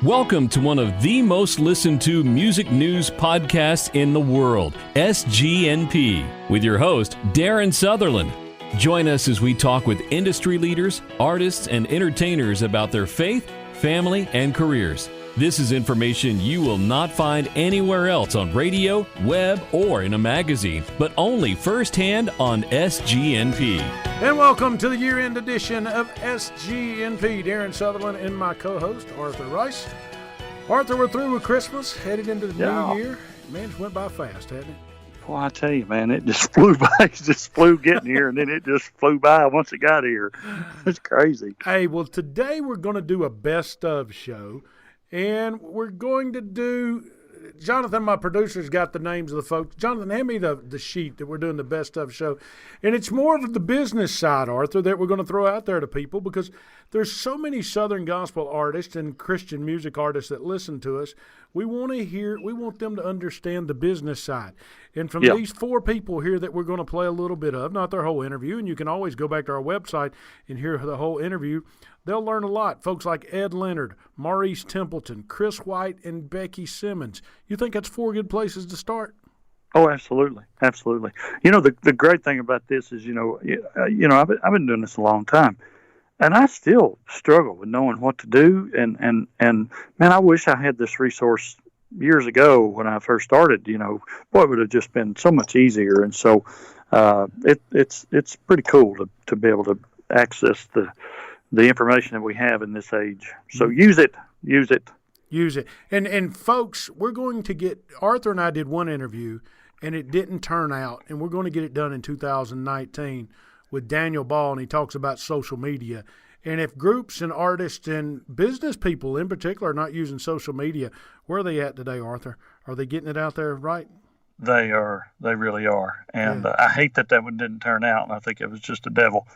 Welcome to one of the most listened to music news podcasts in the world, SGNP, with your host, Darien Southerland. Join us as we talk with industry leaders, artists, and entertainers about their faith, family, and careers. This is information you will not find anywhere else on radio, web, or in a magazine, but only firsthand on SGNP. And welcome to the year-end edition of SGNP. Darien Southerland and my co-host, Arthur Rice. Arthur, we're through with Christmas, headed into the new year. Man, it went by fast, hasn't it? Well, I tell you, man, it just flew by. It just flew getting here, and then it just flew by once it got here. It's crazy. Hey, well, today we're going to do a best of show, and we're going to do – Jonathan, my producer's got the names of the folks. Jonathan, hand me the sheet that we're doing the best of show. And it's more of the business side, Arthur, that we're going to throw out there to people because there's so many Southern gospel artists and Christian music artists that listen to us. We want them to understand the business side. And from these four people here that we're going to play a little bit of, not their whole interview, and you can always go back to our website and hear the whole interview, they'll learn a lot. Folks like Ed Leonard, Maurice Templeton, Chris White, and Beckie Simmons. You think that's four good places to start? Oh, absolutely. Absolutely. You know, the great thing about this is, I've been doing this a long time. And I still struggle with knowing what to do. And man, I wish I had this resource years ago when I first started. Boy, it would have just been so much easier. And so it's pretty cool to be able to access the information that we have in this age. So use it. And folks, we're going to get – Arthur and I did one interview, and it didn't turn out. And we're going to get it done in 2019 with Daniel Ball, and he talks about social media. And if groups and artists and business people in particular are not using social media, where are they at today, Arthur? Are they getting it out there right? They are. They really are. And I hate that one didn't turn out, and I think it was just a devil.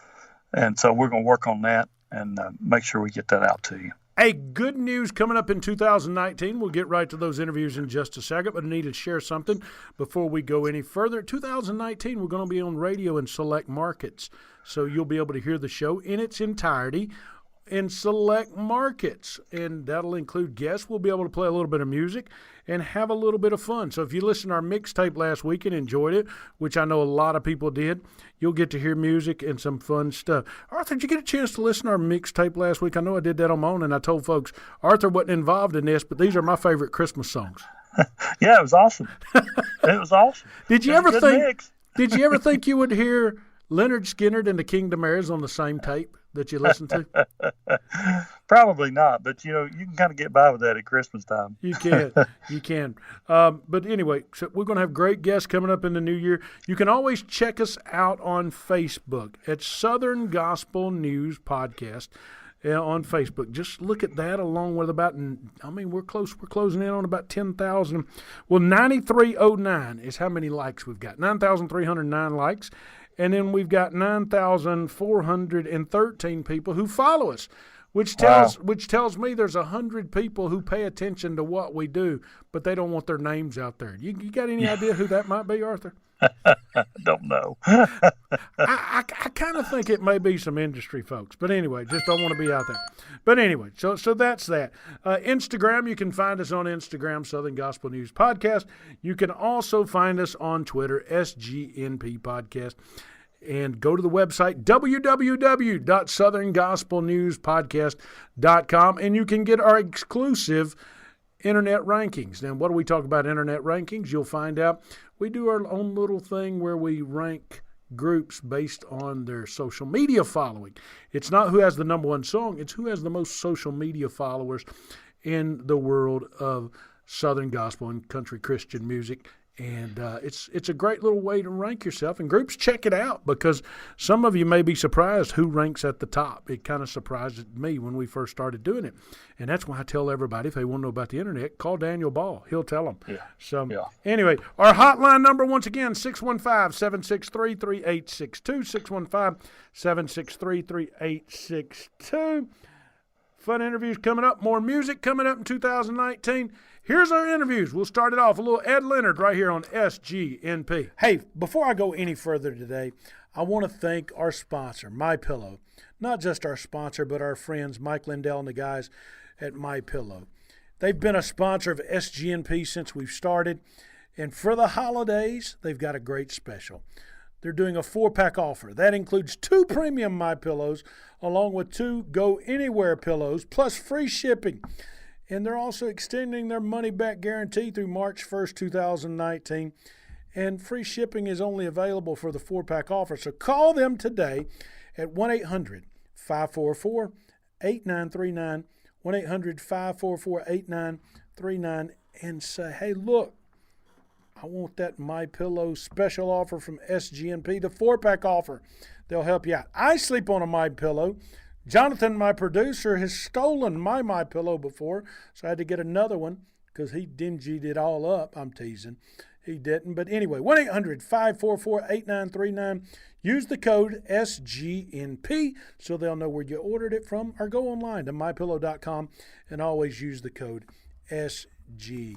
And so we're going to work on that and make sure we get that out to you. Hey, good news coming up in 2019. We'll get right to those interviews in just a second, but I need to share something before we go any further. 2019, we're going to be on radio in select markets, so you'll be able to hear the show in its entirety in select markets, and that'll include guests. We'll be able to play a little bit of music and have a little bit of fun. So if you listened to our mixtape last week and enjoyed it, which I know a lot of people did, you'll get to hear music and some fun stuff. Arthur, did you get a chance to listen to our mixtape last week? I know I did that on my own, and I told folks Arthur wasn't involved in this, but these are my favorite Christmas songs. Yeah, it was awesome. It was awesome. Did you ever think you would hear Leonard Skinner and the Kingdom Heirs on the same tape that you listened to? Probably not, but you can kind of get by with that at Christmas time. You can. But anyway, so we're going to have great guests coming up in the new year. You can always check us out on Facebook at Southern Gospel News Podcast on Facebook. Just look at that along with we're closing in on about 10,000. Well, 9,309 is how many likes we've got. 9,309 likes. And then we've got 9,413 people who follow us, which tells me there's 100 people who pay attention to what we do, but they don't want their names out there. You got any idea who that might be, Arthur? Don't know. I kind of think it may be some industry folks, but anyway, just don't want to be out there. But anyway, so that's that. Instagram, you can find us on Instagram, Southern Gospel News Podcast. You can also find us on Twitter, SGNP Podcast. And go to the website, www.southerngospelnewspodcast.com, and you can get our exclusive internet rankings. Now, what do we talk about internet rankings? You'll find out. We do our own little thing where we rank groups based on their social media following. It's not who has the number one song. It's who has the most social media followers in the world of Southern gospel and country Christian music. And it's a great little way to rank yourself. And groups, check it out because some of you may be surprised who ranks at the top. It kind of surprised me when we first started doing it. And that's why I tell everybody, if they want to know about the internet, call Daniel Ball. He'll tell them. Anyway, our hotline number, once again, 615-763-3862, 615-763-3862. Fun interviews coming up. More music coming up in 2019. Here's our interviews. We'll start it off. A little Ed Leonard right here on SGNP. Hey, before I go any further today, I want to thank our sponsor, MyPillow. Not just our sponsor, but our friends, Mike Lindell and the guys at MyPillow. They've been a sponsor of SGNP since we've started. And for the holidays, they've got a great special. They're doing a 4-pack offer. That includes 2 premium MyPillows along with 2 Go Anywhere pillows plus free shipping. And they're also extending their money-back guarantee through March 1st, 2019. And free shipping is only available for the 4-pack offer. So call them today at 1-800-544-8939, 1-800-544-8939, and say, hey, look, I want that MyPillow special offer from SGNP, the 4-pack offer. They'll help you out. I sleep on a MyPillow. Jonathan, my producer, has stolen my MyPillow before, so I had to get another one because he dingied it all up. I'm teasing. He didn't. But anyway, 1-800-544-8939. Use the code SGNP so they'll know where you ordered it from, or go online to mypillow.com and always use the code SGNP.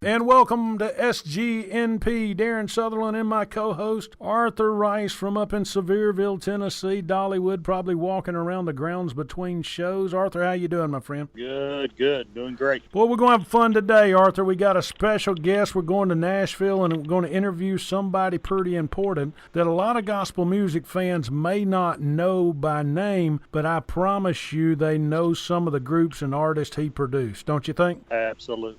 And welcome to SGNP. Darien Southerland and my co-host Arthur Rice from up in Sevierville, Tennessee, Dollywood, probably walking around the grounds between shows. Arthur, how you doing, my friend? Good. Doing great. Well, we're going to have fun today, Arthur. We got a special guest. We're going to Nashville, and we're going to interview somebody pretty important that a lot of gospel music fans may not know by name, but I promise you they know some of the groups and artists he produced. Don't you think? Absolutely.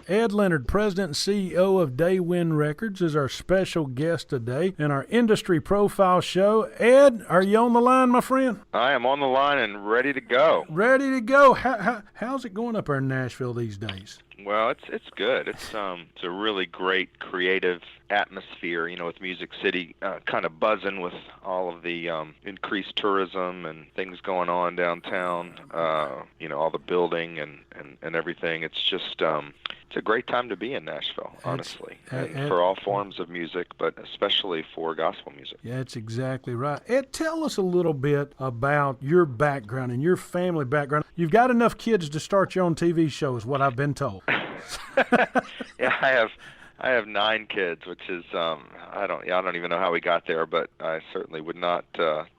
Ed Leonard, President and CEO of Daywind Records, is our special guest today in our Industry Profile show. Ed, are you on the line, my friend? I am on the line and ready to go. Ready to go. How's it going up there in Nashville these days? Well, it's good. It's a really great creative atmosphere, with Music City kind of buzzing with all of the increased tourism and things going on downtown, all the building and everything. It's just it's a great time to be in Nashville, honestly, and for all forms of music, but especially for gospel music. Yeah, that's exactly right. Ed, tell us a little bit about your background and your family background. You've got enough kids to start your own TV show, is what I've been told. Yeah, I have 9 kids, which is I don't even know how we got there, but I certainly would not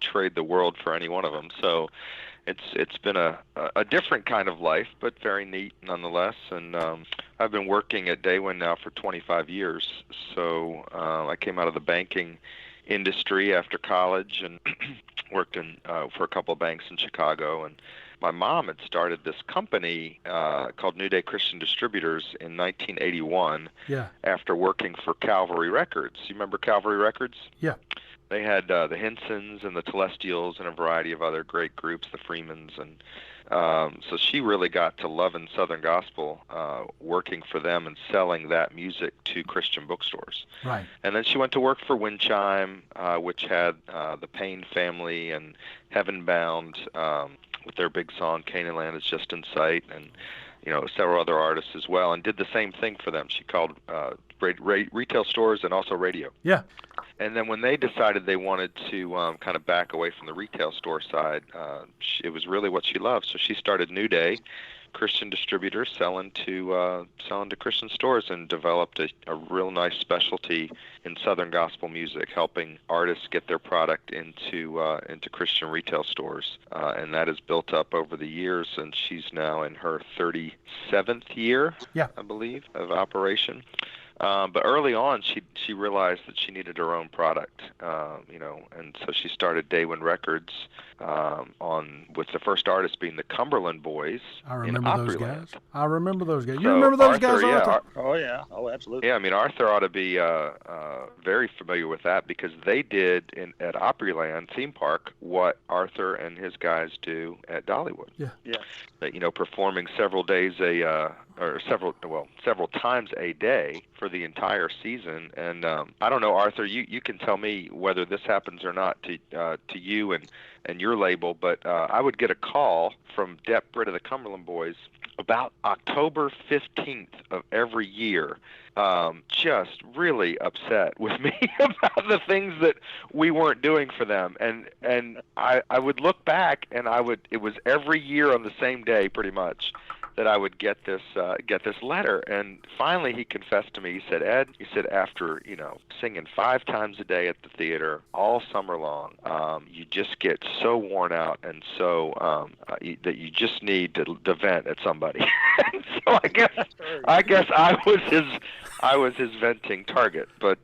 trade the world for any one of them. So it's been a different kind of life, but very neat nonetheless. And I've been working at Daywind now for 25 years. So I came out of the banking industry after college and worked for a couple of banks in Chicago. And my mom had started this company called New Day Christian Distributors in 1981 after working for Calvary Records. You remember Calvary Records? Yeah. They had the Hensons and the Telestials and a variety of other great groups, the Freemans. And so she really got to loving Southern Gospel, working for them and selling that music to Christian bookstores. Right. And then she went to work for Windchime, which had the Payne family and Heaven Bound, with their big song Canaan Land is Just in Sight, and several other artists as well, and did the same thing for them. She called retail stores and also radio. Yeah. And then when they decided they wanted to kind of back away from the retail store side, it was really what she loved. So she started New Day Christian Distributors, selling to Christian stores, and developed a real nice specialty in Southern gospel music, helping artists get their product into Christian retail stores. And that has built up over the years, and she's now in her 37th year, I believe, of operation. But early on, she realized that she needed her own product, and so she started Daywind Records with the first artist being the Cumberland Boys. I remember those guys. You So remember those Arthur, guys, Arthur? Oh, yeah. Oh, absolutely. Yeah, I mean, Arthur ought to be very familiar with that, because they did at Opryland theme park what Arthur and his guys do at Dollywood. Yeah. Performing several times a day for the entire season. And I don't know, Arthur, you can tell me whether this happens or not to you and your label, but I would get a call from Depp Britt of the Cumberland Boys about October 15th of every year, just really upset with me about the things that we weren't doing for them. And I would look back, and it was every year on the same day pretty much that I would get this letter. And finally, he confessed to me. He said, "Ed," he said, "after singing 5 times a day at the theater all summer long, you just get so worn out and so that you just need to vent at somebody." And so I guess I was his venting target. But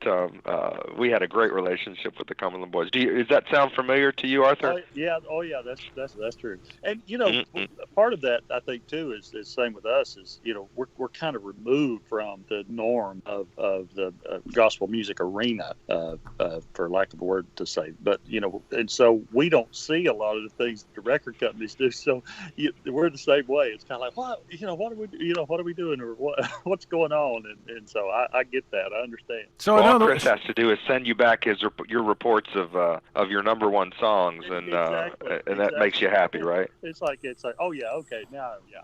we had a great relationship with the Cumberland Boys. Does that sound familiar to you, Arthur? Oh yeah, that's true. And part of that I think too is same with us is we're kind of removed from the norm of the gospel music arena, for lack of a word to say. But and so we don't see a lot of the things that the record companies do. So we're the same way. It's kind of like what are we doing, or what's going on? And so I get that. I understand. So all Chris has to do is send you back your reports of your number one songs, and that makes you happy, right? It's like oh yeah, okay, now yeah.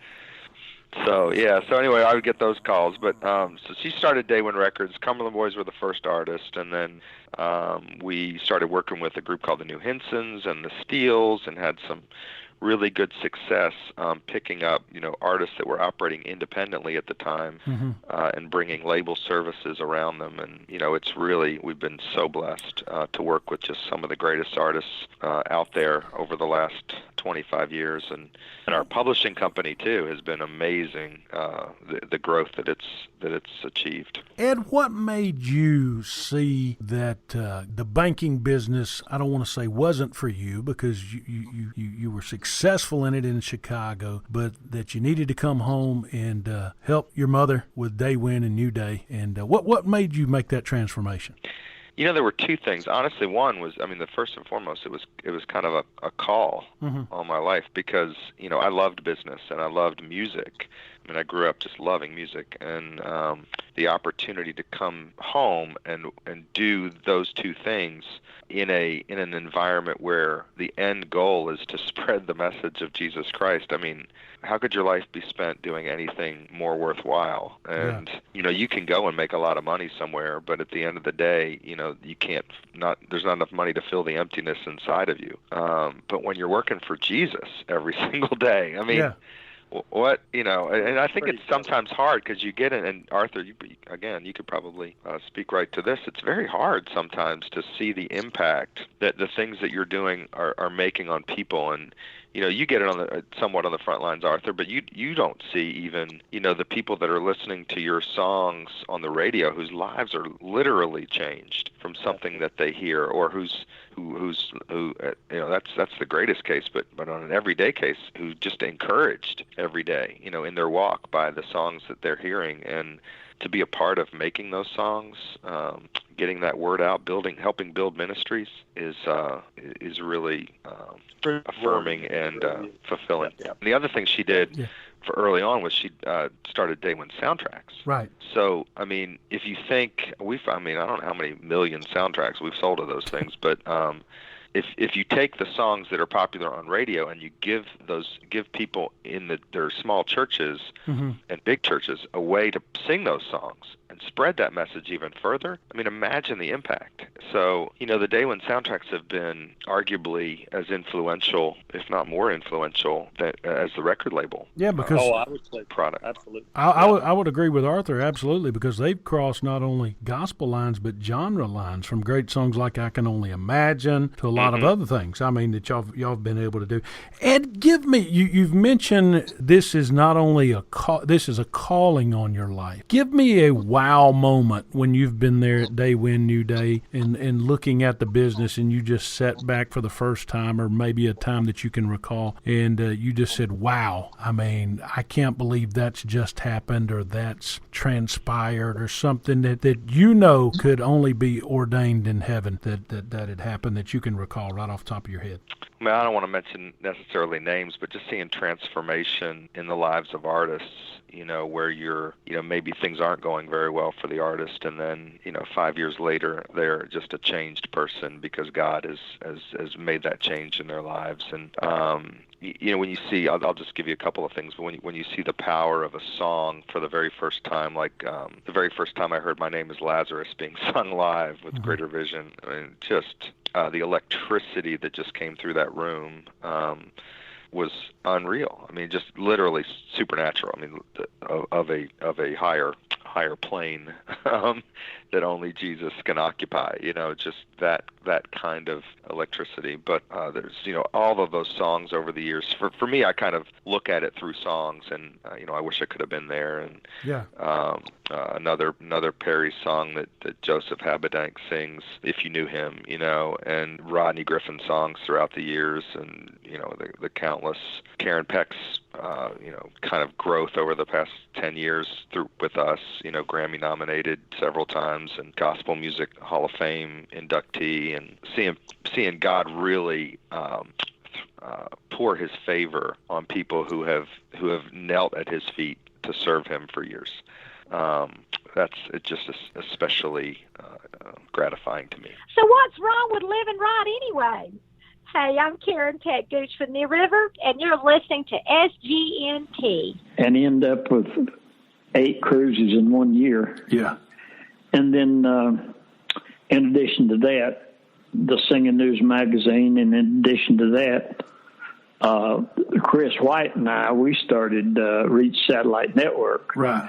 So anyway, I would get those calls. But so she started Daywind Records. Cumberland Boys were the first artist, and then we started working with a group called the New Hinsons and the Steels, and had some really good success picking up artists that were operating independently at the time, and bringing label services around them. And it's really, we've been so blessed to work with just some of the greatest artists out there over the last 25 years, and our publishing company too has been amazing, the growth that it's achieved. Ed, what made you see that the banking business, I don't want to say wasn't for you, because you were successful in it in Chicago, but that you needed to come home and help your mother with Daywind and New Day? And what made you make that transformation? There were 2 things. Honestly, one was, the first and foremost, it was kind of a call on my life, because, I loved business and I loved music. I grew up just loving music, and the opportunity to come home and do those 2 things in an environment where the end goal is to spread the message of Jesus Christ. How could your life be spent doing anything more worthwhile? And you can go and make a lot of money somewhere, but at the end of the day, you can't. There's not enough money to fill the emptiness inside of you. But when you're working for Jesus every single day, what and I think it's sometimes hard, because you get in, and Arthur, you could probably speak right to this. It's very hard sometimes to see the impact that the things that you're doing are making on people. And you get it somewhat on the front lines, Arthur, but you don't see even the people that are listening to your songs on the radio, whose lives are literally changed from something that they hear, or who's that's the greatest case, but on an everyday case, who's just encouraged every day, in their walk by the songs that they're hearing. And to be a part of making those songs, getting that word out, helping build ministries is really affirming and fulfilling. Yeah. And the other thing she did for early on was she started Daywind Soundtracks. Right. So, if you think I don't know how many million soundtracks we've sold of those things, but if you take the songs that are popular on radio and you give people in their small churches and big churches a way to sing those songs and spread that message even further, imagine the impact. So, the Daywind Soundtracks have been arguably as influential, if not more influential, as the record label. Yeah, because I would say product. Absolutely. I would agree with Arthur, absolutely, because they've crossed not only gospel lines but genre lines, from great songs like I Can Only Imagine to a lot of other things. That y'all have been able to do. Ed, give me, you've mentioned this is not only this is a calling on your life. Give me a wow moment when you've been there at Daywind, New Day, and looking at the business, and you just sat back for the first time, or maybe a time that you can recall, and you just said, wow, I can't believe that's just happened, or that's transpired, or something that could only be ordained in heaven that had happened, that you can recall right off the top of your head. I don't want to mention necessarily names, but just seeing transformation in the lives of artists, where maybe things aren't going very well for the artist, and then 5 years later they're just a changed person because God has made that change in their lives. And when you see, I'll just give you a couple of things, but when you see the power of a song for the very first time, like the very first time I heard My Name is Lazarus being sung live with Greater Vision, just the electricity that just came through that room, was unreal. I mean, just literally supernatural. I mean, of a higher plane that only Jesus can occupy. Just that kind of electricity. But there's all of those songs over the years. For me, I kind of look at it through songs, and I wish I could have been there. And another Perry song that Joseph Habedank sings, If You Knew Him, and Rodney Griffin songs throughout the years, and the countless Karen Peck's kind of growth over the past 10 years with us, Grammy nominated several times and Gospel Music Hall of Fame inductee, and seeing God really pour his favor on people who have knelt at his feet to serve him for years. That's just especially gratifying to me. So what's wrong with living right anyway? Hey, I'm Karen Peck Gooch from the River, and you're listening to SGNP. And end up with 8 cruises in 1 year. Yeah. And then in addition to that, the Singing News magazine, and in addition to that, Chris White and I, we started Reach Satellite Network. Right.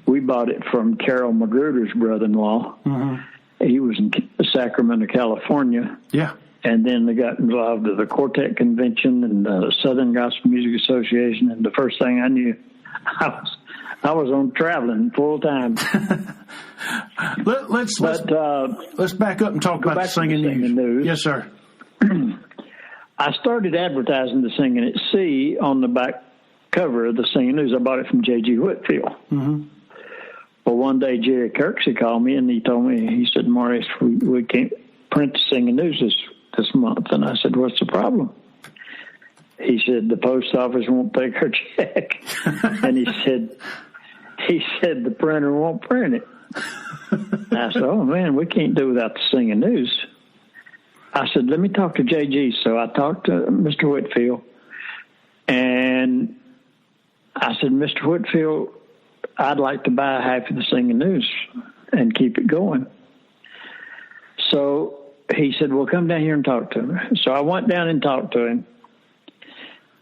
We bought it from Carol Magruder's brother-in-law. Mm-hmm. He was in Sacramento, California. Yeah. And then they got involved with the Quartet Convention and the Southern Gospel Music Association. And the first thing I knew, I was on traveling full time. Let's back up and talk about the Singing News. Yes, sir. I started advertising the Singing at Sea on the back cover of the Singing News. I bought it from J.G. Whitfield. Mm-hmm. Well, one day Jerry Kirksey called me and he told me, he said, Maurice, we can't print the Singing News this month. And I said, what's the problem? He said, the post office won't take our check. And he said, the printer won't print it. I said, oh, man, we can't do without the Singing News. I said, let me talk to JG. So I talked to Mr. Whitfield, and I said, Mr. Whitfield, I'd like to buy half of the Singing News and keep it going. So he said, well, come down here and talk to me. So I went down and talked to him.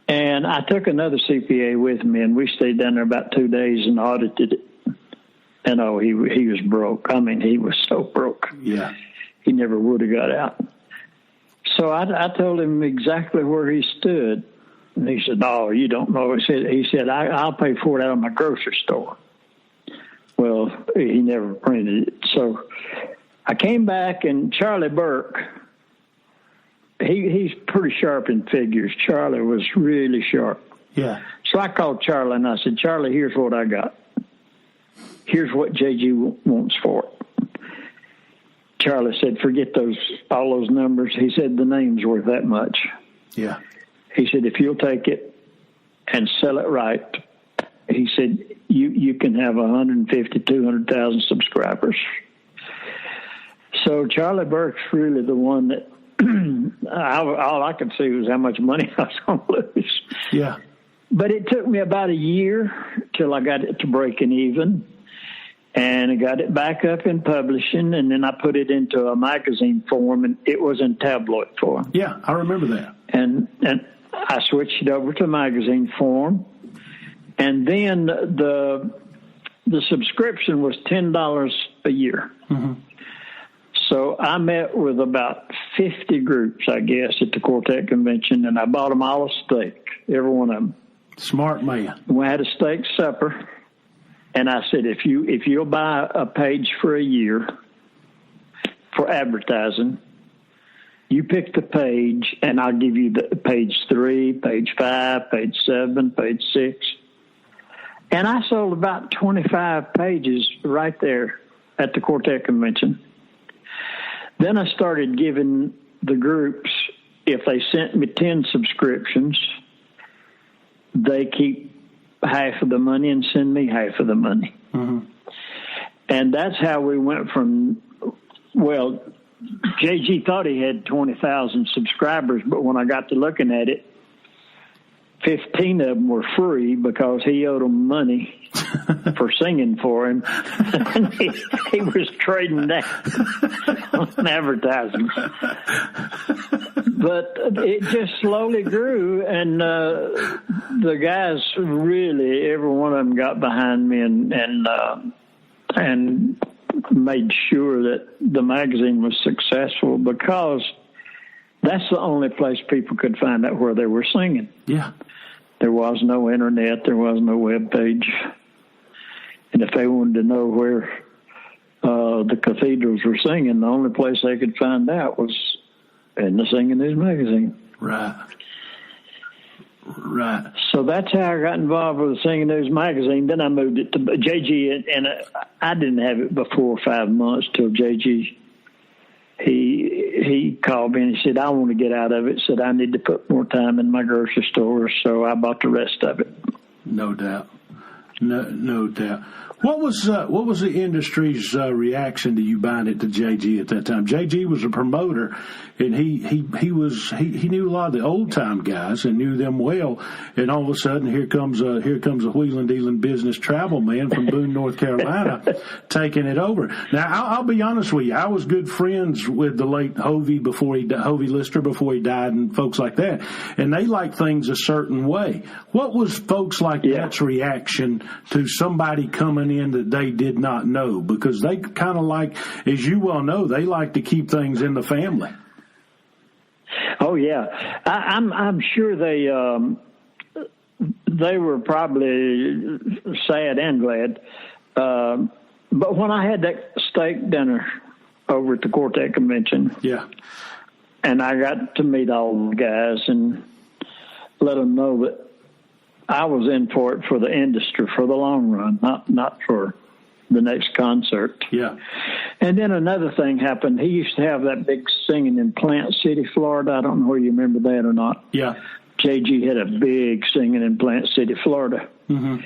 And I took another CPA with me, and we stayed down there about 2 days and audited it. And, he was broke. I mean, he was so broke. Yeah. He never would have got out. So I told him exactly where he stood. And he said, oh, you don't know. He said, I'll pay for it out of my grocery store. Well, he never printed it. So I came back, and Charlie Burke, he's pretty sharp in figures. Charlie was really sharp. Yeah. So I called Charlie, and I said, Charlie, here's what I got. Here's what JG wants for it. Charlie said, forget all those numbers. He said, the name's worth that much. Yeah. He said, if you'll take it and sell it right, he said, you can have 150, 200,000 subscribers. So Charlie Burke's really the one that all I could see was how much money I was going to lose. Yeah. But it took me about a year till I got it to breaking even. And I got it back up in publishing, and then I put it into a magazine form, and it was in tabloid form. Yeah, I remember that. And I switched it over to magazine form, and then the subscription was $10 a year. Mm-hmm. So I met with about 50 groups, I guess, at the Quartet Convention, and I bought them all a steak, every one of them. Smart man. We had a steak supper. And I said, if you'll buy a page for a year for advertising, you pick the page, and I'll give you the page 3, page 5, page 7, page 6. And I sold about 25 pages right there at the Quartet Convention. Then I started giving the groups, if they sent me 10 subscriptions, they keep half of the money and send me half of the money. Mm-hmm. And that's how we went from, well, JG thought he had 20,000 subscribers, but when I got to looking at it, 15 of them were free because he owed them money for singing for him. And he was trading that on advertising. But it just slowly grew, and the guys really, every one of them got behind me and made sure that the magazine was successful, because that's the only place people could find out where they were singing. Yeah. There was no internet. There was no web page. And if they wanted to know where the cathedrals were singing, the only place they could find out was in the Singing News magazine. Right. So that's how I got involved with the Singing News magazine. Then I moved it to JG, and I didn't have it before 5 months till JG. He called me and he said, I want to get out of it. Said I need to put more time in my grocery store, so I bought the rest of it. No doubt. No doubt. What was the industry's reaction to you buying it to JG at that time? JG was a promoter, and he knew a lot of the old time guys and knew them well. And all of a sudden, here comes a wheeling dealing business travel man from Boone, North Carolina, taking it over. Now I'll be honest with you, I was good friends with the late Hovey Lister before he died, and folks like that, and they like things a certain way. What was folks like that's reaction to somebody coming in that they did not know? Because they kind of like, as you well know, they like to keep things in the family. Oh yeah, I'm sure they were probably sad and glad. But when I had that steak dinner over at the Quartet Convention, and I got to meet all the guys and let them know that I was in for it for the industry, for the long run, not for the next concert. Yeah. And then another thing happened. He used to have that big singing in Plant City, Florida. I don't know whether you remember that or not. Yeah. JG had a big singing in Plant City, Florida. Mm-hmm.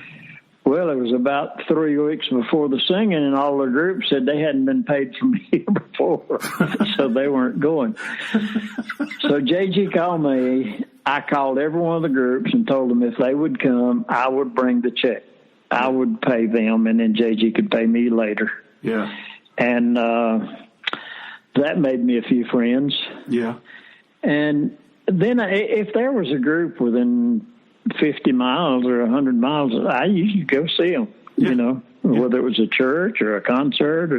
Well, it was about 3 weeks before the singing, and all the groups said they hadn't been paid from here before, so they weren't going. So JG called me. I called every one of the groups and told them if they would come, I would bring the check. I would pay them, and then JG could pay me later. Yeah. And that made me a few friends. Yeah. And then if there was a group within 50 miles or 100 miles, I usually go see them, whether it was a church or a concert.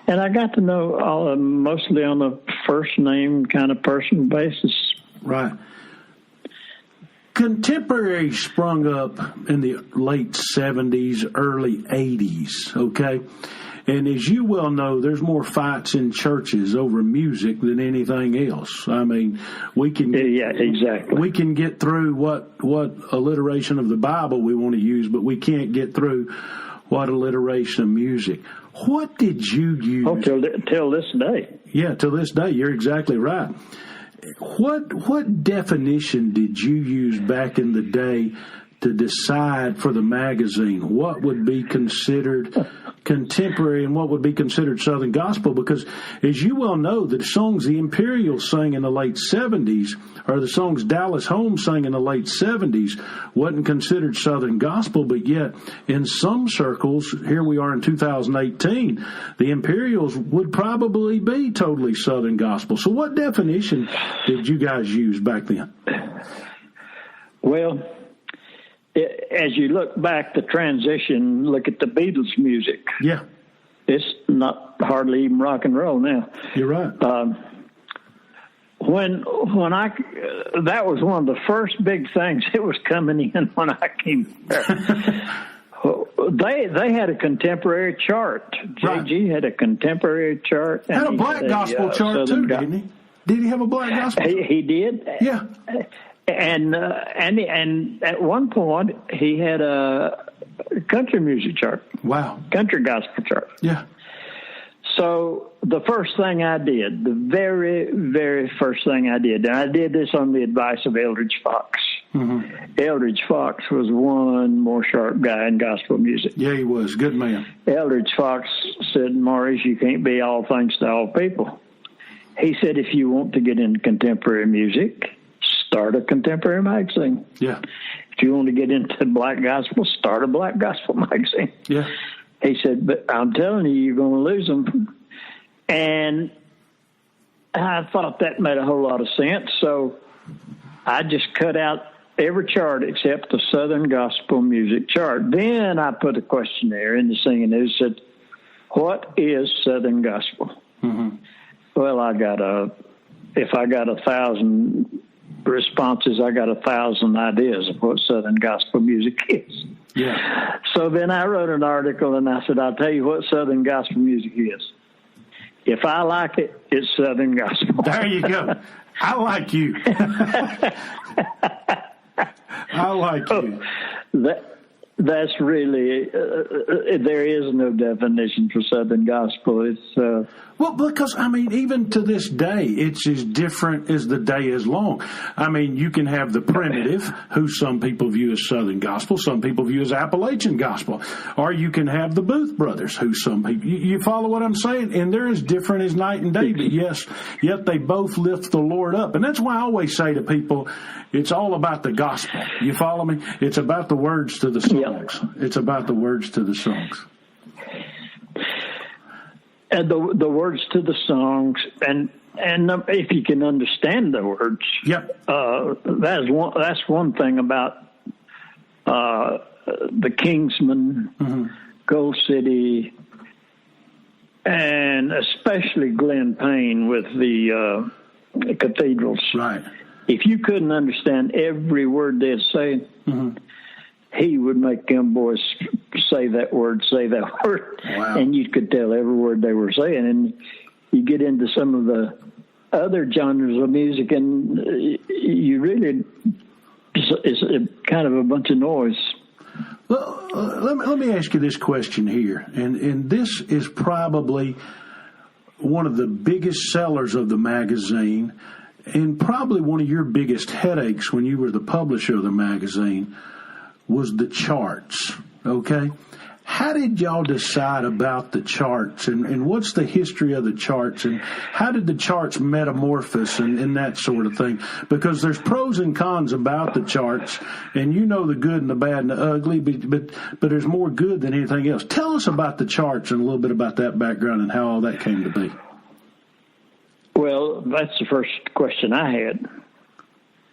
And I got to know mostly on a first name kind of personal basis. Right. Contemporary sprung up in the late 70s, early 80s, okay? And as you well know, there's more fights in churches over music than anything else. I mean, we can exactly. We can get through what alliteration of the Bible we want to use, but we can't get through what alliteration of music. What did you use? Oh, till this day. Yeah, till this day. You're exactly right. What definition did you use back in the day to decide for the magazine what would be considered contemporary and what would be considered Southern gospel? Because, as you well know, the songs the Imperials sang in the late 70s or the songs Dallas Holmes sang in the late 70s wasn't considered Southern gospel, but yet in some circles, here we are in 2018, the Imperials would probably be totally Southern gospel. So what definition did you guys use back then? Well, as you look back, the transition, look at the Beatles music. Yeah. It's not hardly even rock and roll now. You're right. That was one of the first big things that was coming in when I came there. They had a contemporary chart. JG had a contemporary chart. Had a black gospel chart too, didn't he? Did he have a black gospel? He did. Yeah. And at one point he had a country music chart. Wow. Country gospel chart. Yeah. So the first thing I did, the very, very first thing I did, and I did this on the advice of Eldridge Fox. Mm-hmm. Eldridge Fox was one more sharp guy in gospel music. Yeah, he was. Good man. Eldridge Fox said, Maurice, you can't be all things to all people. He said, if you want to get into contemporary music, start a contemporary magazine. Yeah. If you want to get into black gospel, start a black gospel magazine. Yeah. He said, but I'm telling you, you're going to lose them. And I thought that made a whole lot of sense, so I just cut out every chart except the Southern Gospel Music chart. Then I put a questionnaire in the Singing News, said, what is Southern Gospel? Mm-hmm. Well, if I got 1,000 responses, I got 1,000 ideas of what Southern Gospel music is. Yeah. So then I wrote an article and I said, I'll tell you what Southern Gospel music is. If I like it, it's Southern Gospel. There you go. I like you. I like you. That's really, there is no definition for Southern Gospel. It's well, because, I mean, even to this day, it's as different as the day is long. I mean, you can have the primitive, who some people view as Southern Gospel, some people view as Appalachian Gospel, or you can have the Booth Brothers, who some people, you follow what I'm saying? And they're as different as night and day, but yes, yet they both lift the Lord up. And that's why I always say to people, it's all about the gospel. You follow me? It's about the words to the songs. Yep. It's about the words to the songs. And the words to the songs, and if you can understand the words, yep. That's one thing about the Kingsmen, mm-hmm. Gold City, and especially Glen Payne with the cathedrals. Right. If you couldn't understand every word they'd say, mm-hmm. he would make them boys say that word. Wow. And you could tell every word they were saying. And you get into some of the other genres of music, and you really, it's kind of a bunch of noise. Well, let me ask you this question here. And this is probably one of the biggest sellers of the magazine, and probably one of your biggest headaches when you were the publisher of the magazine was the charts, okay? How did y'all decide about the charts, and what's the history of the charts, and how did the charts metamorphose and that sort of thing? Because there's pros and cons about the charts, and you know the good and the bad and the ugly, but there's more good than anything else. Tell us about the charts and a little bit about that background and how all that came to be. Well, that's the first question I had.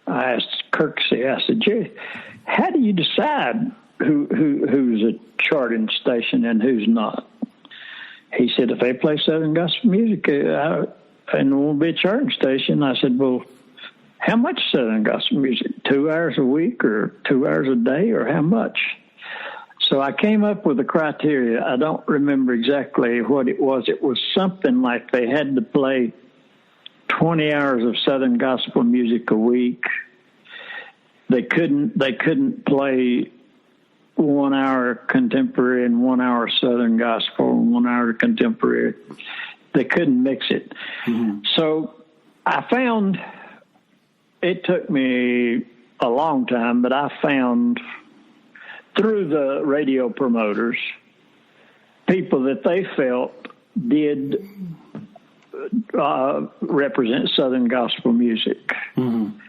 I asked Kirksey, I said, Jerry, how do you decide who's a charting station and who's not? He said, if they play Southern Gospel music and it won't be a charting station. I said, well, how much Southern Gospel music? 2 hours a week or 2 hours a day, or how much? So I came up with a criteria. I don't remember exactly what it was. It was something like they had to play 20 hours of Southern Gospel music a week. They couldn't play 1 hour contemporary and 1 hour Southern Gospel and 1 hour contemporary. They couldn't mix it. Mm-hmm. So I found, it took me a long time, but I found through the radio promoters, people that they felt did represent Southern Gospel music. Mm-hmm.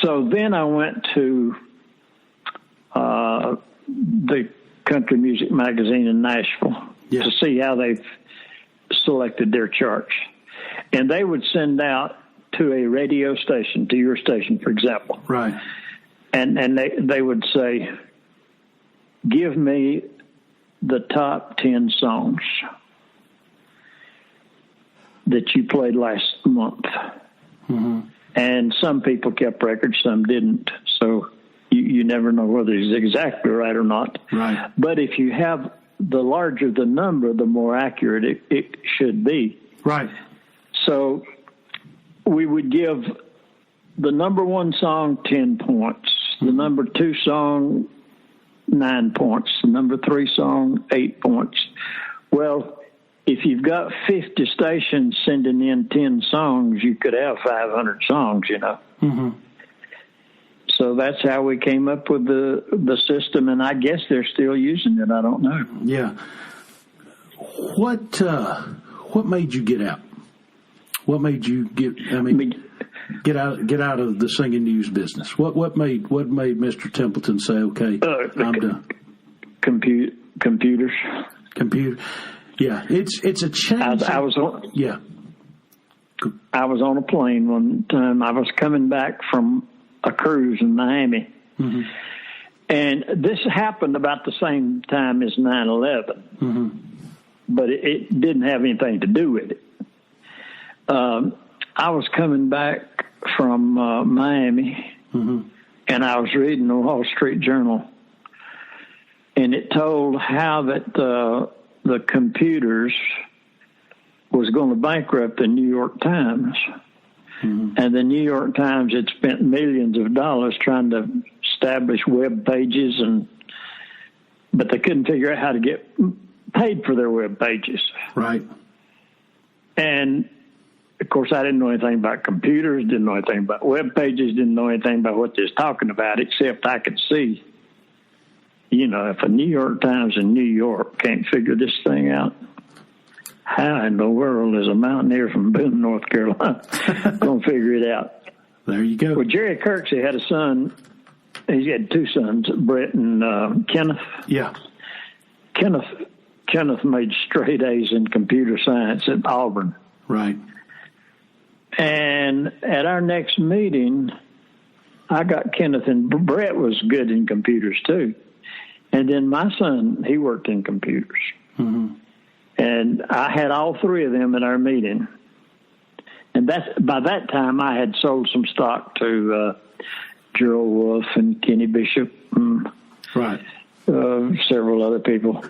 So then I went to the Country Music Magazine in Nashville to see how they've selected their charts. And they would send out to a radio station, to your station, for example. Right. And they would say, give me the top 10 songs that you played last month. Mm-hmm. And some people kept records, some didn't. So you never know whether it's exactly right or not. Right. But if you have the larger the number, the more accurate it should be. Right. So we would give the number one song 10 points, the number 2 song 9 points, the number 3 song 8 points. Well, if you've got 50 stations sending in 10 songs, you could have 500 songs, you know. Mm-hmm. So that's how we came up with the system, and I guess they're still using it. I don't know. Yeah. What made you get out? What made you get out of the singing news business? What made Mr. Templeton say, okay, I'm done? Computers. Computer. Yeah, it's a change. I was on. Yeah. I was on a plane one time. I was coming back from a cruise in Miami. Mm-hmm. And this happened about the same time as 9/11. Mm-hmm. But it didn't have anything to do with it. I was coming back from Miami, mm-hmm. and I was reading the Wall Street Journal, and it told how that the computers was going to bankrupt the New York Times. Mm-hmm. And the New York Times had spent millions of dollars trying to establish web pages, but they couldn't figure out how to get paid for their web pages. Right. And, of course, I didn't know anything about computers, didn't know anything about web pages, didn't know anything about what they was talking about, except I could see, if a New York Times in New York can't figure this thing out, how in the world is a mountaineer from Boone, North Carolina going to figure it out? There you go. Well, Jerry Kirksey had a son. He had two sons, Brett and Kenneth. Yeah. Kenneth made straight A's in computer science at Auburn. Right. And at our next meeting, I got Kenneth, and Brett was good in computers too. And then my son, he worked in computers. Mm-hmm. And I had all three of them at our meeting. And by that time, I had sold some stock to Gerald Wolfe and Kenny Bishop and right. Several other people.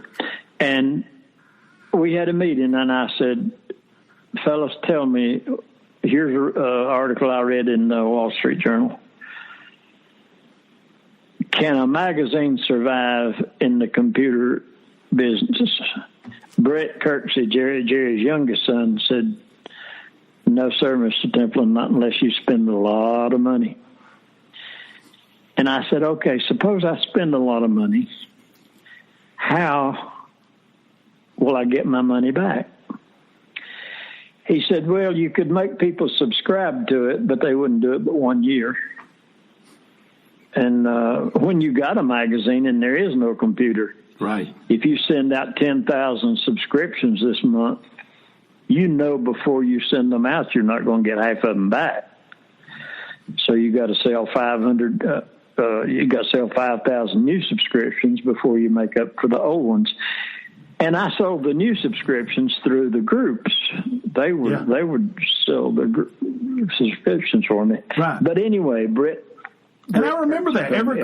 And we had a meeting, and I said, fellas, tell me, here's an article I read in the Wall Street Journal. Can a magazine survive in the computer business? Brett Kirksey, Jerry's youngest son, said, no, sir, Mr. Templeton, not unless you spend a lot of money. And I said, okay, suppose I spend a lot of money. How will I get my money back? He said, well, you could make people subscribe to it, but they wouldn't do it but 1 year. And when you got a magazine and there is no computer, right. If you send out 10,000 subscriptions this month, before you send them out, you're not going to get half of them back. So you got to sell 500. You got to sell 5,000 new subscriptions before you make up for the old ones. And I sold the new subscriptions through the groups. They would sell the subscriptions for me. Right. But anyway, Brett. And I remember that. Every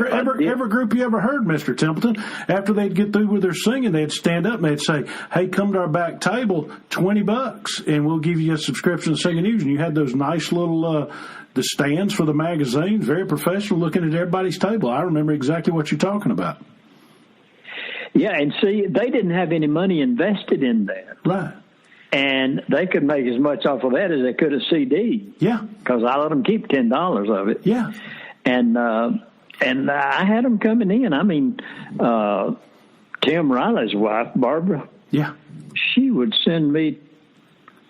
group you ever heard, Mr. Templeton, after they'd get through with their singing, they'd stand up and they'd say, hey, come to our back table, $20, and we'll give you a subscription to Singing News. And you had those nice little the stands for the magazines, very professional, looking at everybody's table. I remember exactly what you're talking about. Yeah, and see, they didn't have any money invested in that. Right. And they could make as much off of that as they could a CD. Yeah. Because I let them keep $10 of it. Yeah. And I had them coming in. I mean, Tim Riley's wife, Barbara. Yeah. She would send me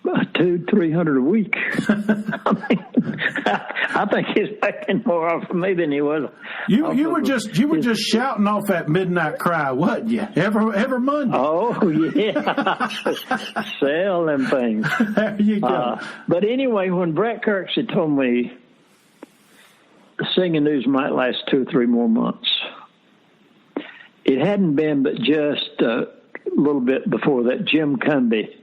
$200-300 a week. I think he's making more off of me than he was. You were just shouting off that midnight cry, wasn't you? Every Monday. Oh yeah, sell them things. There you go. But anyway, when Brett Kirksey told me the Singing News might last 2 or 3 more months, it hadn't been but just a little bit before that. Jim Cumby,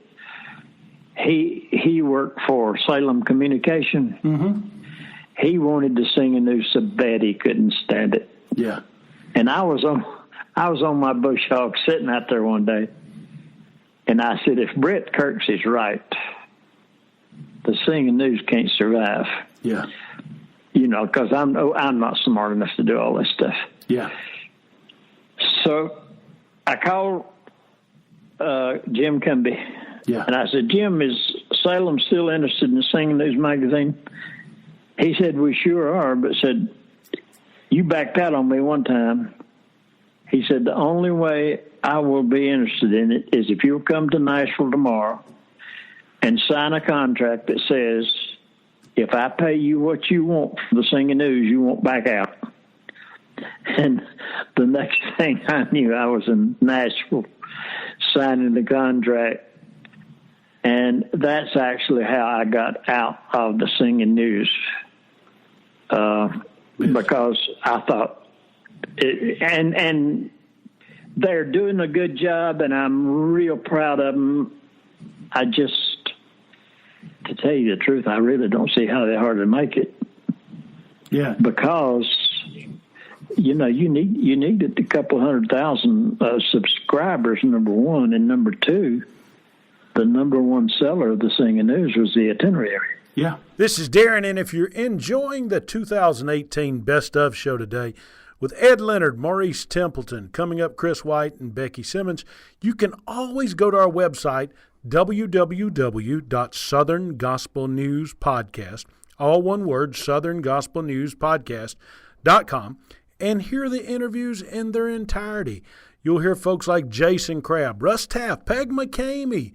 he worked for Salem Communication. Mm-hmm. He wanted the Singing News so bad he couldn't stand it. Yeah. And I was on my bush hog sitting out there one day, and I said, if Brett Kirksey's right, the Singing News can't survive. Yeah. Because I'm not smart enough to do all this stuff. Yeah. So I called Jim Cumby. Yeah. And I said, Jim, is Salem still interested in the Singing News magazine? He said, we sure are, but said, you backed out on me one time. He said, the only way I will be interested in it is if you'll come to Nashville tomorrow and sign a contract that says, if I pay you what you want for the Singing News, you won't back out. And the next thing I knew, I was in Nashville signing the contract. And that's actually how I got out of the singing news, because I thought, and they're doing a good job, and I'm real proud of them. To tell you the truth, I really don't see how they're hard to make it. Yeah, because you needed a couple 100,000 subscribers, number one, and number two, the number one seller of the singing news was the itinerary. Yeah. This is Darren, and if you're enjoying the 2018 Best Of show today with Ed Leonard, Maurice Templeton, coming up Chris White and Beckie Simmons, you can always go to our website, www.southerngospelnewspodcast, all one word, southerngospelnewspodcast.com, and hear the interviews in their entirety. You'll hear folks like Jason Crabb, Russ Taff, Peg McCamey,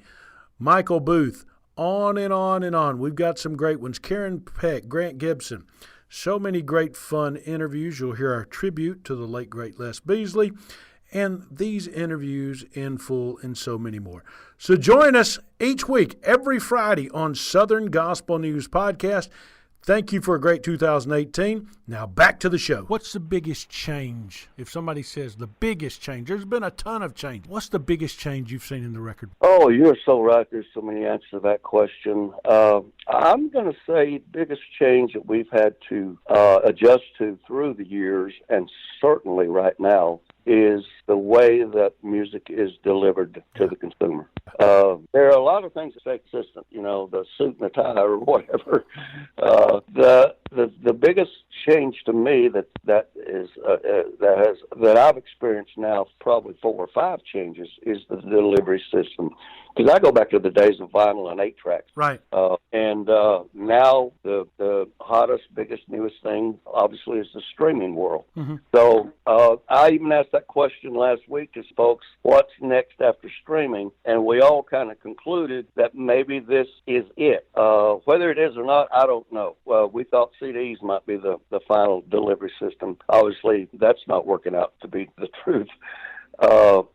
Michael Booth, on and on and on. We've got some great ones. Karen Peck, Grant Gibson. So many great fun interviews. You'll hear our tribute to the late, great Les Beasley, and these interviews in full and so many more. So join us each week, every Friday on Southern Gospel News Podcast. Thank you for a great 2018. Now back to the show. What's the biggest change? If somebody says the biggest change, there's been a ton of change. What's the biggest change you've seen in the record? Oh, you're so right. There's so many answers to that question. I'm going to say the biggest change that we've had to adjust to through the years, and certainly right now, is the way that music is delivered to the consumer. There are a lot of things that stay consistent, the suit and the tie or whatever. The biggest change to me that I've experienced now, probably 4 or 5 changes, is the delivery system. Because I go back to the days of vinyl and 8-tracks. Right. And now the hottest, biggest, newest thing, obviously, is the streaming world. Mm-hmm. So I even asked that question last week to folks, what's next after streaming? And we all kind of concluded that maybe this is it. Whether it is or not, I don't know. We thought CDs might be the final delivery system. Obviously, that's not working out to be the truth.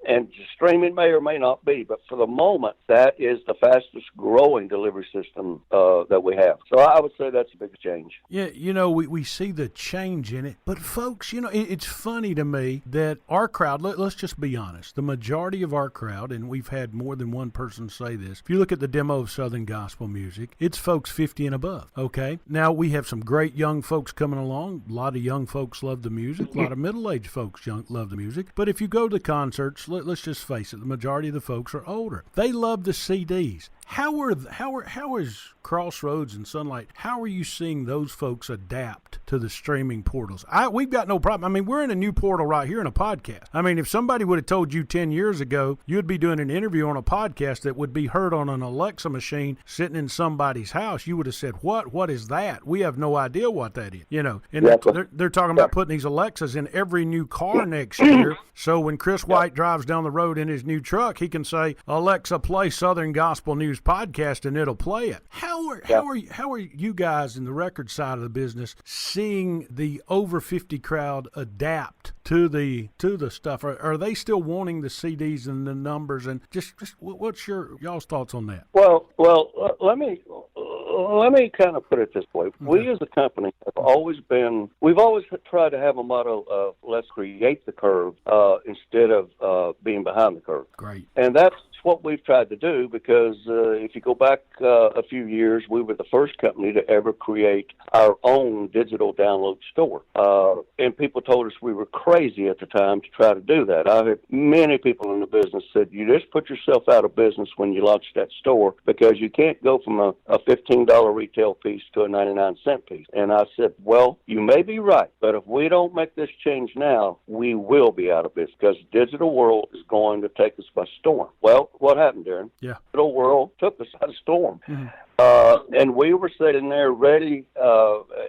And streaming may or may not be, but for the moment, that is the fastest growing delivery system that we have. So I would say that's a big change. Yeah, we see the change in it. But folks, it's funny to me that our crowd, let's just be honest, the majority of our crowd, and we've had more than one person say this, if you look at the demo of Southern Gospel Music, it's folks 50 and above, okay? Now, we have some great young folks coming along. A lot of young folks love the music. A lot of middle-aged folks love the music. But if you go to concerts, let's just face it, the majority of the folks are older. They love the CDs. How is Crossroads and Sonlite, how are you seeing those folks adapt to the streaming portals? We've got no problem. I mean, we're in a new portal right here in a podcast. I mean, if somebody would have told you 10 years ago you'd be doing an interview on a podcast that would be heard on an Alexa machine sitting in somebody's house, you would have said, what is that? We have no idea what that is. And they're talking about putting these Alexas in every new car next year. So when Chris White drives down the road in his new truck, he can say, Alexa, play Southern Gospel News Podcast, and it'll play it. How are you guys in the record side of the business seeing the over 50 crowd adapt to the stuff? Are they still wanting the CDs and the numbers? And just what's y'all's thoughts on that? Well, let me kind of put it this way. Okay. We as a company we've always tried to have a motto of let's create the curve instead of being behind the curve. Great. And that's what we've tried to do, because if you go back a few years, we were the first company to ever create our own digital download store. And people told us we were crazy at the time to try to do that. I heard many people in the business said, you just put yourself out of business when you launch that store, because you can't go from a $15 retail piece to a 99-cent piece. And I said, well, you may be right, but if we don't make this change now, we will be out of business, because the digital world is going to take us by storm. Well, what happened, Darren? Yeah. The digital world took us by storm. Mm-hmm. And we were sitting there ready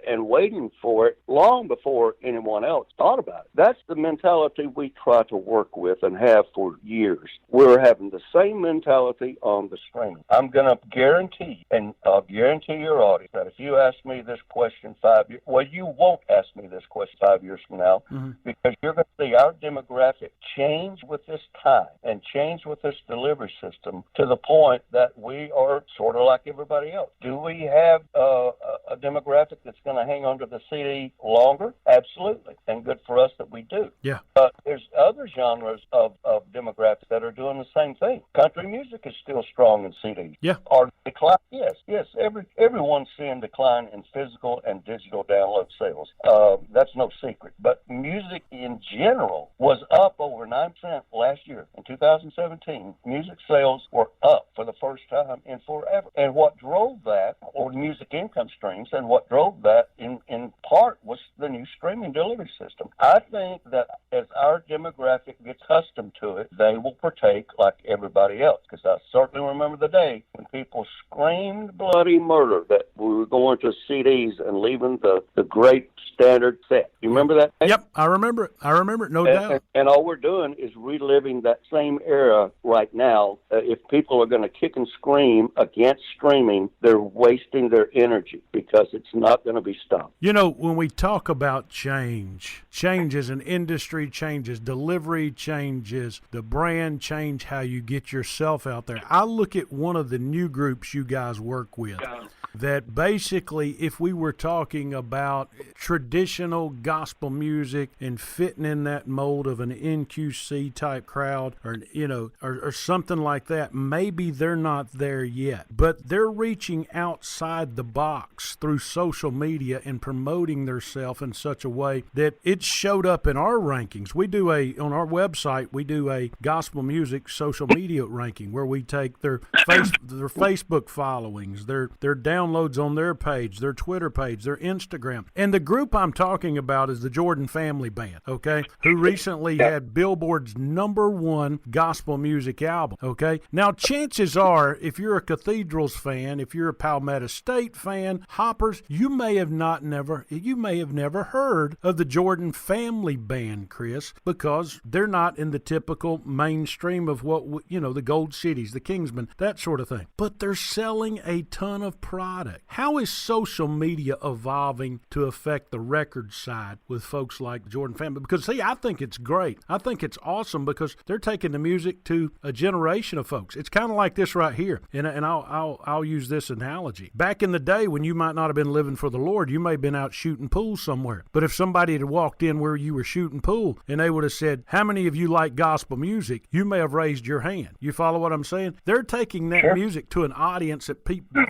and waiting for it long before anyone else thought about it. That's the mentality we try to work with and have for years. We're having the same mentality on the streaming. I'm going to guarantee, and I'll guarantee your audience, that if you ask me this question 5 years, well, you won't ask me this question 5 years from now, because you're going to see our demographic change with this time and change with this delivery system to the point that we are sort of like everybody else. Do we have a demographic that's going to hang onto the CD longer? Absolutely. And good for us that we do. Yeah. But there's other genres of demographics that are doing the same thing. Country music is still strong in CDs. Yeah. Or decline? Yes. Everyone's seeing decline in physical and digital download sales. That's no secret. But music in general was up over 9% last year. In 2017, music sales were up for the first time in forever. And what drove that, or music income streams, and what drove that in part was the new streaming delivery system. I think that as our demographic gets accustomed to it, they will partake like everybody else. Because I certainly remember the day when people screamed bloody murder that we were going to CDs and leaving the great standard set. You remember that? Yep, I remember it, no doubt. And all we're doing is reliving that same era right now. If people are going to kick and scream against streaming, they're wasting their energy because it's not going to be stopped. You know, when we talk about change as an industry, changes delivery, changes the brand, change how you get yourself out there. I look at one of the new groups you guys work with that basically, if we were talking about traditional gospel music and fitting in that mold of an NQC type crowd, or or something like that, maybe they're not there yet, but they're reaching outside the box through social media and promoting themselves in such a way that it showed up in our rankings. On our website, we do a gospel music social media ranking where we take their Facebook followings, their downloads on their page, their Twitter page, their Instagram. And the group I'm talking about is the Jordan Family Band, okay, who recently had Billboard's #1 gospel music album, okay? Now, chances are, if you're a Cathedrals fan, if you're a Palmetto State fan, Hoppers, you may have never heard of the Jordan Family Band, Chris, because they're not in the typical mainstream of what, the Gold Cities, the Kingsmen, that sort of thing. But they're selling a ton of product. How is social media evolving to affect the record side with folks like Jordan Family? Because, see, I think it's great. I think it's awesome because they're taking the music to a generation of folks. It's kind of like this right here, and I'll use this analogy. Back in the day when you might not have been living for the Lord, you may have been out shooting pool somewhere. But if somebody had walked in where you were shooting pool and they would have said, "How many of you like gospel music?" you may have raised your hand. You follow what I'm saying? They're taking that music to an audience that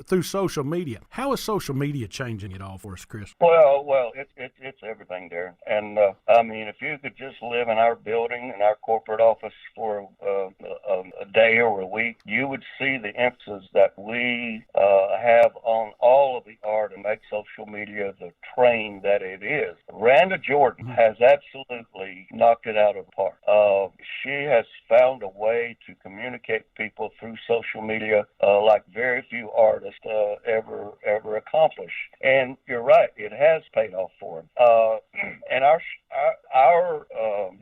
through social media. How is social media changing it all for us, Chris? Well, it's everything, Darren. And I mean, if you could just live in our building, in our corporate office for a day or a week, you would see the emphasis that we have on all of the art and make social media the train that it is. Randa Jordan has absolutely knocked it out of the park. She has found a way to communicate people through social media like very few artists ever accomplish. And you're right, it has paid off for him. And our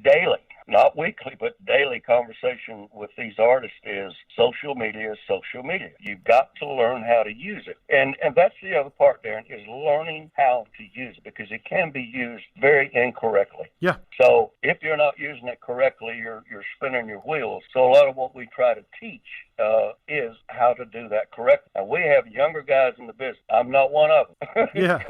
daily, not weekly, but daily conversation with these artists is social media is social media. You've got to learn how to use it. And that's the other part, Darren, is learning how to use it, because it can be used very incorrectly. Yeah. So if you're not using it correctly, you're spinning your wheels. So a lot of what we try to teach is how to do that correctly. Now, we have younger guys in the business. I'm not one of them. Yeah.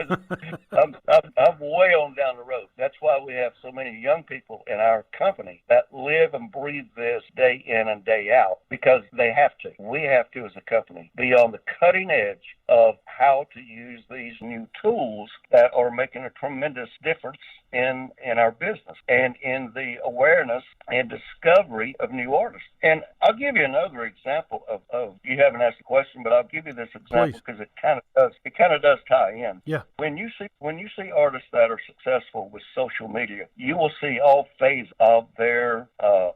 I'm way on down the road. That's why we have so many young people in our company that live and breathe this day in and day out, because they have to. We have to, as a company, be on the cutting edge of how to use these new tools that are making a tremendous difference in our business and in the awareness and discovery of new artists. And I'll give you another example of you haven't asked the question, but I'll give you this example because it kind of does tie in. Yeah. When you see artists that are successful with social media, you will see all phases of their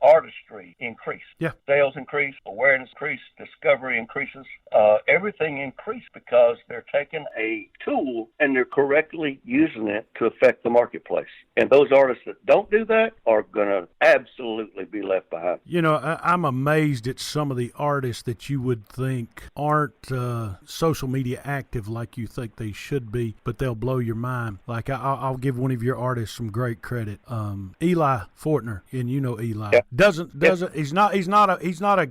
artistry increase. Yeah. Sales increase, awareness increase, discovery increases. Everything increased because they're taking a tool and they're correctly using it to affect the marketplace. And those artists that don't do that are going to absolutely be left behind. You know, I'm amazed at some of the artists that you would think aren't social media active like you think they should be, but they'll blow your mind. Like I'll give one of your artists some great credit. Eli Fortner, and you know Eli doesn't he's not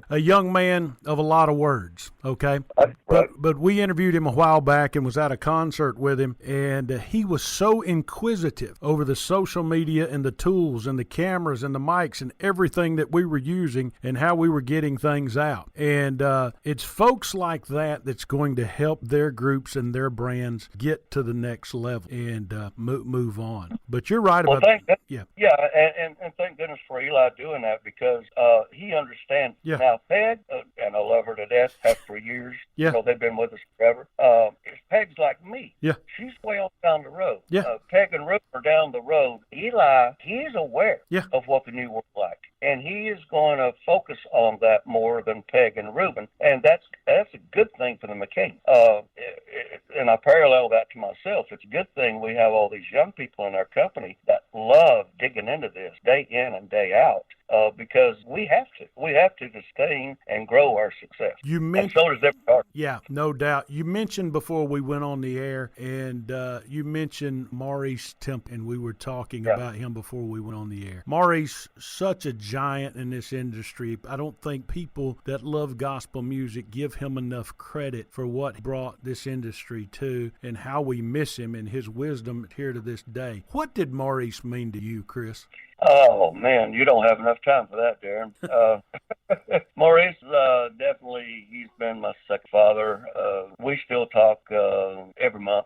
a young man of a lot of words. Okay, but we interviewed him a while back and was at a concert with him, and he was so inquisitive over the social media and the tools and the cameras and the mics and everything that we were using and how we were getting things out. And it's folks like that that's going to help their groups and their brands get to the next level and move on. But you're right about that. And thank goodness for Eli doing that, because he understands. Yeah. Now, Peg, and I love her to death, have for years. Yeah. You know, they've been with us forever. Peg's like me. Yeah. She's way on down the road. Yeah. Peg and Ruth are down the road. Eli, he's aware Yeah. of what the new world's like, and he is going to focus on that more than Peg and Reuben, and that's a good thing for the McCain. And I parallel that to myself. It's a good thing we have all these young people in our company that love digging into this day in and day out, because we have to sustain and grow our success. And so does every artist. Yeah, no doubt. You mentioned before we went on the air, and you mentioned Maurice Templeton, and we were talking about him before we went on the air. Maurice, such a giant in this industry. I don't think people that love gospel music give him enough credit for what he brought this industry to and how we miss him and his wisdom here to this day. What did Maurice mean to you, Chris? Oh, man, you don't have enough time for that, Darren. Maurice, definitely, he's been my second father. We still talk every month.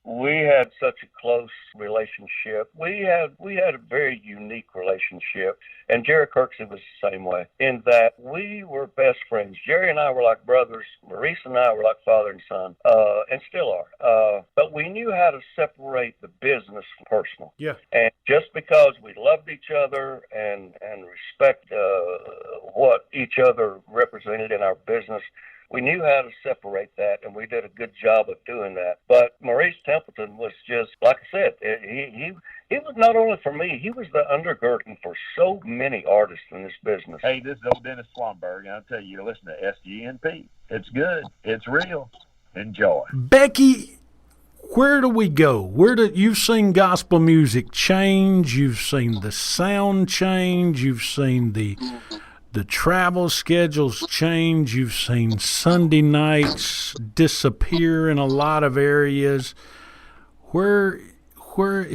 We had such a close relationship. We had a very unique relationship, and Jerry Kirksey was the same way, in that we were best friends. Jerry and I were like brothers. Maurice and I were like father and son, and still are. But we knew how to separate the business from personal. Yeah. And just because we loved each other and respect what each other represented in our business, we knew how to separate that, and we did a good job of doing that. But Maurice Templeton was just, like I said, he was not only for me, he was the undergirding for so many artists in this business. Hey, this is old Dennis Swanberg, and I'll tell you, listen to SGNP. It's good. It's real. Enjoy. Beckie, where do we go? You've seen gospel music change. You've seen the sound change. You've seen the travel schedules change. You've seen Sunday nights disappear in a lot of areas. Where are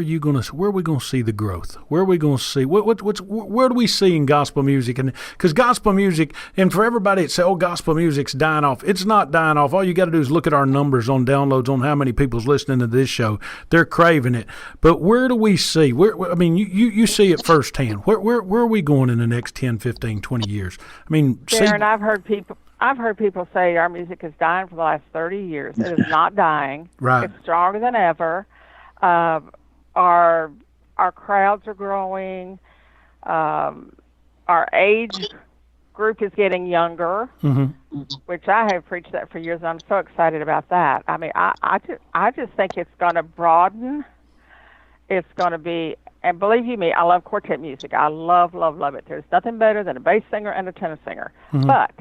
we going to see the growth? Where are we going to see where do we see in gospel music? And because gospel music, and for everybody that say, "Oh, gospel music's dying off," it's not dying off. All you got to do is look at our numbers on downloads, on how many people's listening to this show. They're craving it. But where do we see? You see it firsthand. Where are we going in the next 10, 15, 20 years? I mean, Darren, I've heard people say our music is dying for the last 30 years. It is not dying. Right. It's stronger than ever. Our crowds are growing. Our age group is getting younger, which I have preached that for years, and I'm so excited about that. I mean, I just think it's going to broaden. It's going to be, and believe you me, I love quartet music. I love it. There's nothing better than a bass singer and a tenor singer. But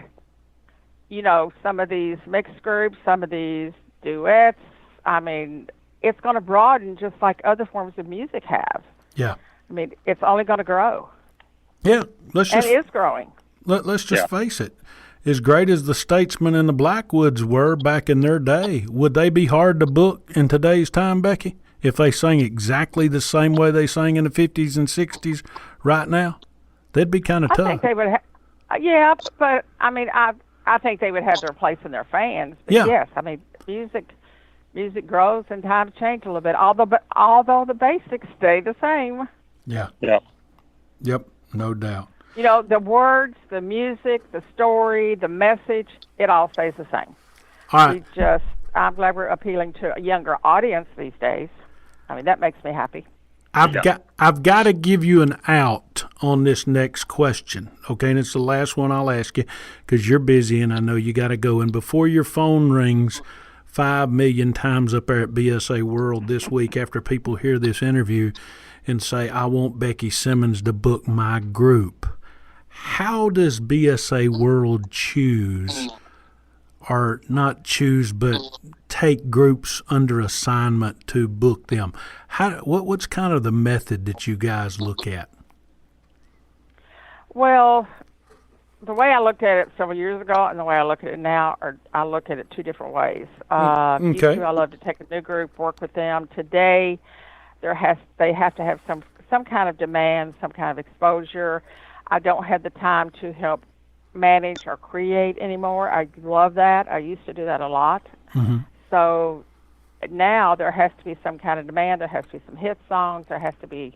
you know, some of these mixed groups, some of these duets, I mean, it's going to broaden just like other forms of music have. Yeah. I mean, it's only going to grow. Yeah. And it is growing. Let's just face it. As great as the Statesmen and the Blackwoods were back in their day, would they be hard to book in today's time, Beckie, if they sang exactly the same way they sang in the 50s and 60s right now? They'd be kind of tough. I think they would yeah, but I mean, I think they would have their place in their fans. But yeah. Yes, I mean, music grows and times change a little bit, although the basics stay the same. Yeah. Yeah. Yep, no doubt. You know, the words, the music, the story, the message, it all stays the same. All right. I'm glad we're appealing to a younger audience these days. I mean, that makes me happy. I've got to give you an out on this next question, okay? And it's the last one I'll ask you because you're busy and I know you got to go. And before your phone rings 5 million times up there at BSA World this week after people hear this interview and say, I want Beckie Simmons to book my group, how does BSA World choose, or not choose, but take groups under assignment to book them? What's kind of the method that you guys look at? Well, the way I looked at it several years ago and the way I look at it now, I look at it two different ways. Okay. Used to, I love to take a new group, work with them. Today, they have to have some kind of demand, some kind of exposure. I don't have the time to help manage or create anymore. I love that. I used to do that a lot. Mm-hmm. So now there has to be some kind of demand. There has to be some hit songs. There has to be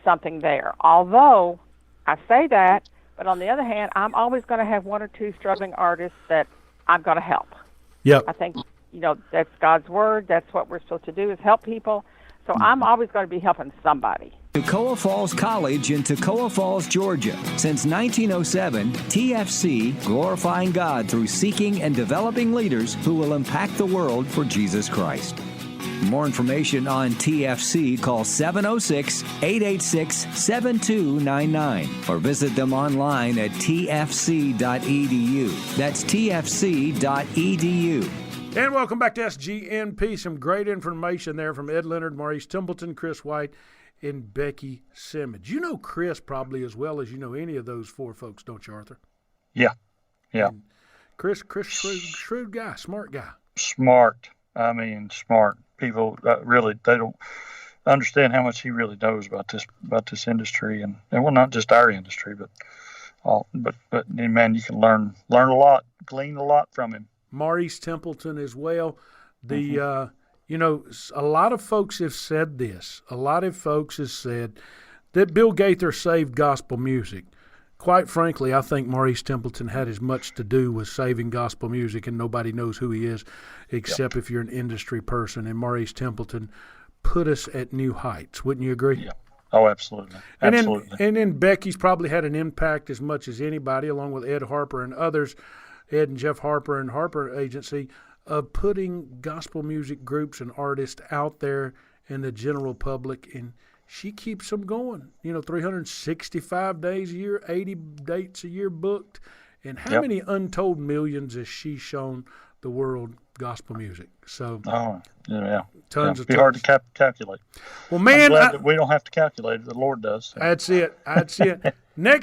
something there. Although I say that, but on the other hand, I'm always going to have one or two struggling artists that I'm going to help. Yep. I think, that's God's word. That's what we're supposed to do, is help people. So I'm always going to be helping somebody. Toccoa Falls College in Toccoa Falls, Georgia. Since 1907, TFC, glorifying God through seeking and developing leaders who will impact the world for Jesus Christ. For more information on TFC, call 706-886-7299 or visit them online at tfc.edu. That's tfc.edu. And welcome back to SGNP. Some great information there from Ed Leonard, Maurice Templeton, Chris White, and Beckie Simmons. You know Chris probably as well as you know any of those four folks, don't you, Arthur? Yeah. And Chris, shrewd guy, smart guy. Smart. I mean, smart. People really, they don't understand how much he really knows about this industry, and well, not just our industry, but man, you can learn a lot, glean a lot from him. Maurice Templeton as well. A lot of folks have said this. A lot of folks have said that Bill Gaither saved gospel music. Quite frankly, I think Maurice Templeton had as much to do with saving gospel music, and nobody knows who he is except if you're an industry person. And Maurice Templeton put us at new heights. Wouldn't you agree? Yeah. Oh, absolutely. Absolutely. And then Beckie's probably had an impact as much as anybody, along with Ed Harper and others, Ed and Jeff Harper and Harper Agency, of putting gospel music groups and artists out there in the general public. And she keeps them going, 365 days a year, 80 dates a year booked. And how many untold millions has she shown the world gospel music? So, tons of tons. Hard to calculate. Well, man, I'm glad that we don't have to calculate it. The Lord does. So. That's it.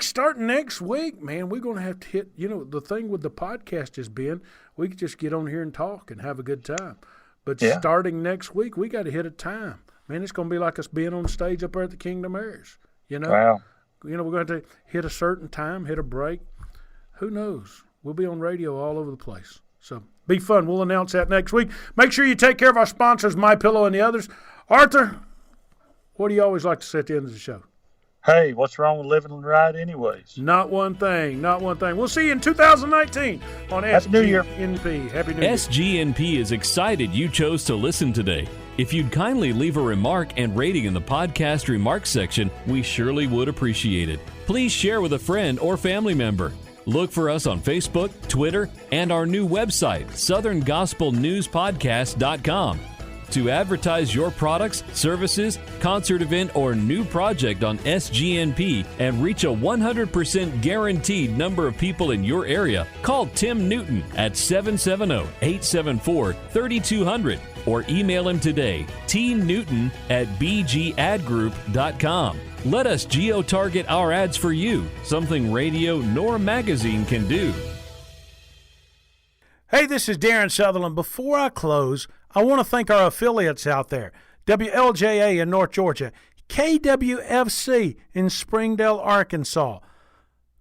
Starting next week, man, we're going to have to hit, the thing with the podcast has been, we can just get on here and talk and have a good time. But starting next week, we got to hit a time. Man, it's going to be like us being on stage up there at the Kingdom Airs, Wow. We're going to hit a certain time, hit a break. Who knows? We'll be on radio all over the place. So be fun. We'll announce that next week. Make sure you take care of our sponsors, MyPillow and the others. Arthur, what do you always like to say at the end of the show? Hey, what's wrong with living right anyways? Not one thing. We'll see you in 2019 on Happy New Year. SGNP. Happy New Year. SGNP is excited you chose to listen today. If you'd kindly leave a remark and rating in the podcast remarks section, we surely would appreciate it. Please share with a friend or family member. Look for us on Facebook, Twitter, and our new website, southerngospelnewspodcast.com. To advertise your products, services, concert event, or new project on SGNP and reach a 100% guaranteed number of people in your area, call Tim Newton at 770-874-3200 or email him today, tnewton@bgadgroup.com. Let us geo-target our ads for you, something radio nor magazine can do. Hey, this is Darien Southerland. Before I close, I want to thank our affiliates out there. WLJA in North Georgia, KWFC in Springdale, Arkansas.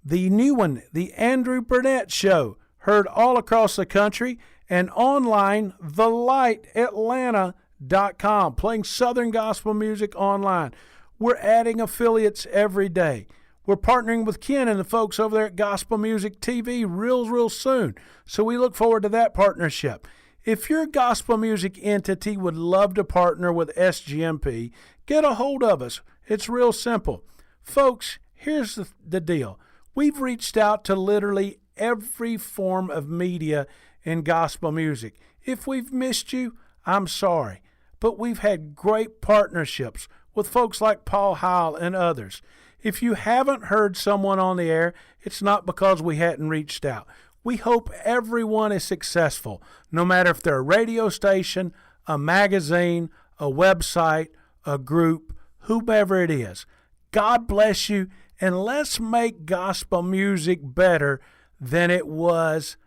The new one, The Andrew Burnett Show, heard all across the country, and online, TheLightAtlanta.com, playing Southern gospel music online. We're adding affiliates every day. We're partnering with Ken and the folks over there at Gospel Music TV real soon. So we look forward to that partnership. If your gospel music entity would love to partner with SGNP, get a hold of us. It's real simple. Folks, here's the deal. We've reached out to literally every form of media in gospel music. If we've missed you, I'm sorry. But we've had great partnerships with folks like Paul Heil and others. If you haven't heard someone on the air, it's not because we hadn't reached out. We hope everyone is successful, no matter if they're a radio station, a magazine, a website, a group, whomever it is. God bless you, and let's make gospel music better than it was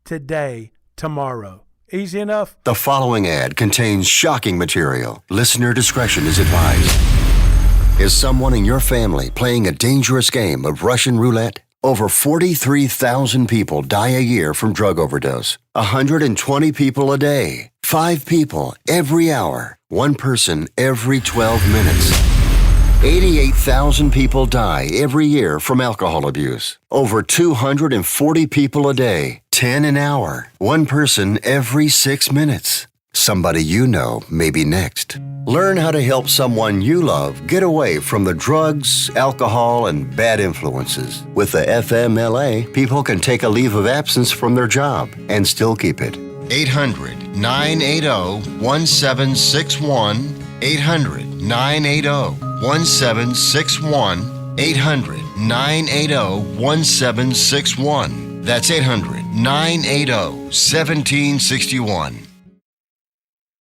today, tomorrow. Easy enough? The following ad contains shocking material. Listener discretion is advised. Is someone in your family playing a dangerous game of Russian roulette? Over 43,000 people die a year from drug overdose. 120 people a day. 5 people every hour. 1 person every 12 minutes. 88,000 people die every year from alcohol abuse. Over 240 people a day. 10 an hour. 1 person every 6 minutes. Somebody you know may be next. Learn how to help someone you love get away from the drugs, alcohol, and bad influences. With the FMLA, people can take a leave of absence from their job and still keep it. 800-980-1761. 800-980-1761. 800-980-1761. That's 800-980-1761.